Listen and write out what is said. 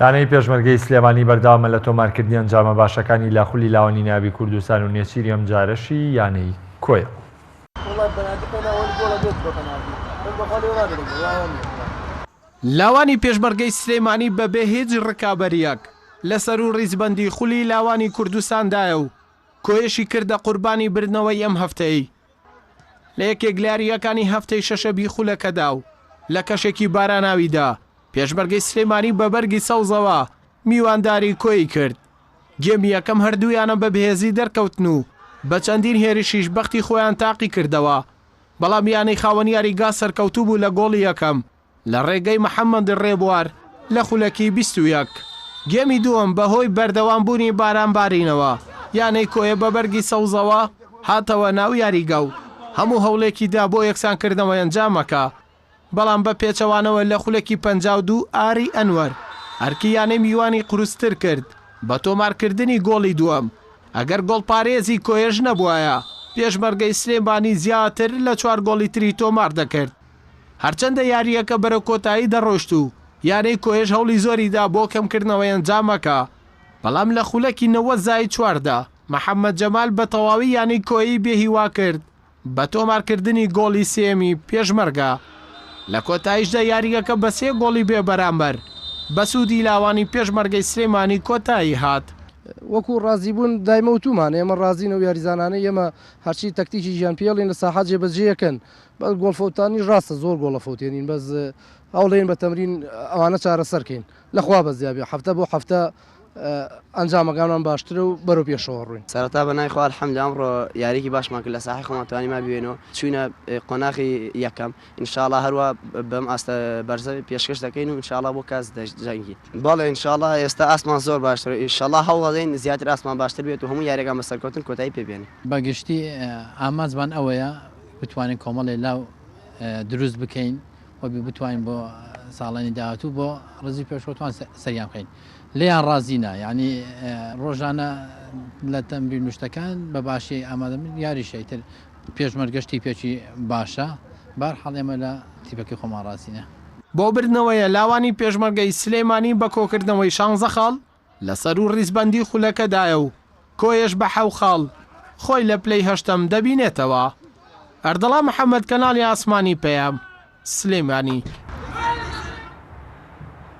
دانەی پێشمەرگەی سلێمانی بەردەوامە لە تۆمارکردنی ئەنجامە باشەکانی لاخولی لاوانی ناوی کوردستان و نێچیری ئەم جارەشی یانەی کۆیە. لاوانی پێشمەرگەی سلێمانی بەبێ هیچ ڕکابەریەک لەسەر و ڕیزبەندی خولی لاوانی کوردستاندایە و کۆیەشی کردە قوربانی بردنەوەی ئەم هەفتەی لە یەکێک یاریەکانی هەفتەی شەشەبی خولەکەدا و لە کەشێکی باراناویدا پێشمەرگەی سلێمانی بە بەرگی سەوزەوە میوانداری کۆی کرد. گێمی یەکەم هەردوویانە بە بەهێزی دەرکەوتن و بە چەندین هێرشیش بەختی خۆیان تاقی کردەوە، بەڵام یانەی خاوەنیاری گا سەرکەوتوو بوو لە گۆڵی یەکەم لە ڕێگەی محەممەد ڕێبوار لە خولەکی 21. گێمی دووەم بەهۆی بەردەوامبوونی بارانبارینەوە یانەی کۆیە بە بەرگی سەوزەوە هاتەوە ناو یاریگە و هەموو هەوڵێکیدا بۆ یەکسانکردنەوەی ئەنجامەکە، بەڵام بە پێچەوانەوە لە خولەکی 52 ئاری ئەنوەر هەرکی یانەی میوانی قروستر کرد بە تۆمارکردنی گۆڵی دووەم. ئەگەر گۆڵپارێزی کۆیەش نەبووایە پێشمەرگەی سلێمانی زیاتر لە 4 گۆڵی تری تۆمار دەکرد. هەرچەندە یاریەکە بەرە کۆتایی دەڕۆشت و یانەی کۆیەش هەوڵی زۆریدا بۆ کەمکردنەوەی ئەنجامەکە، بەڵام لە خولەکی 90+4 محەممەد جەمال بە تەواوی یانەی کۆیی بێهیوا کرد بە تۆمارکردنی گۆڵی سێمی پێشمەرگە. لە کۆتاییشدا یاریەکە بە 3 گۆڵی بێ بەرامبەر بە سوودی لاوانی پێشمەرگەی سلێمانی کۆتایی هات. وەکو ڕازیبوون دایمەوتومان ئێمە ڕازین و یاریزانانە ئێمە هەرچی تەکتیکی ژیان پێڵین لە ساحات جێبەجێەکەن بە گۆڵفەوتانی ڕاستە زۆر گۆڵە فەوتێنین بەس هەوڵێن بە تەمرین ئەوانە چارەسەرکەین لەخوا بەزیابی هەفتە بۆ هەفتە ئەنجامەکانمان باشترە و بەرەو پێشەوە ڕووین. سەرەتا بە نای خوا الحەمدولillah ئەمڕۆ یاریکی باشمان کرد لە ساحەی خۆمان توانیما ببینەوە چوینە قۆناغی یەکەم ئینشاءالله هەروە بەم ئاستە بەرزە پێشکەش دەکەین و ئینشاءالله بۆ کاس دەجەنگین. بەڵێ ئینشاءالله ئێستا ئاسمان زۆر باشتر ئینشاءالله هەوڵ دەدەین زیاتر ئاسمان باشتر بێت و هەموو یاریەکان بەسەرکەوتن کۆتایی پێبێنین. بەگشتی ئامانجمان ئەوەیە بتوانین کۆمەڵی لاو دروست بکەین و بتوانین بۆ ساڵانی داهاتوو بۆ ڕزی پێشکەوتوان سەریان بکەین. لێیان ڕازینە یعنی ڕۆژانە لە تەمرین شتەکان بە باشی ئامادەبن یاریشەی تر پێشمەرگەشتی پێکی باشە بەرحەڵ ئێمە لە تیپەکەی خۆمان ڕاستینە. بۆ بردنەوەیە لاوانی پێشمەرگەی سلێمانی بە کۆکردنەوەی 16 خاڵ لەسەر و ڕیزبەندی خولەکەدایە و کۆیەش بە 7 خاڵ خۆی لە پلەی 8ەم دەبینێتەوە. ئەردەڵا محەممەد کەناڵی ئاسمانی پێیام سلێمانی.